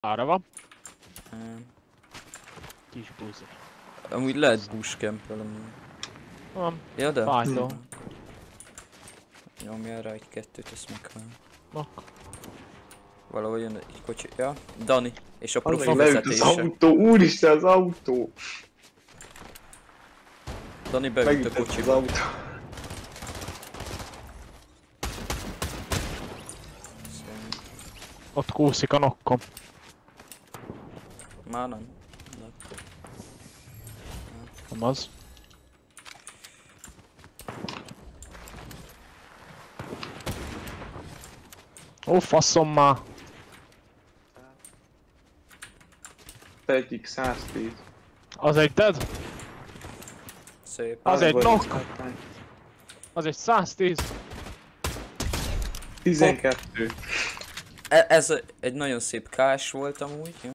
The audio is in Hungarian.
Arra van. Kis buzi. Amúgy lehet bushcampel amúgy. Van. Ja, de? Fájtó. Nyomjál rá egy-kettőt, ezt meghalom. No. Valahol jön egy kocsi. Ja, Dani. És a Az profi meg leült az vezetése. autó, úristen az autó! Dani beült a Megütött az kocsiba. autó. Ott kúszik a nokkom. Már nem. Nem az. Ó, faszom már! Egyik 110. Az egy dead? Szép. Az egy volt knock. egy Az egy 110. 12. Ez egy nagyon szép kás volt amúgy. Ja?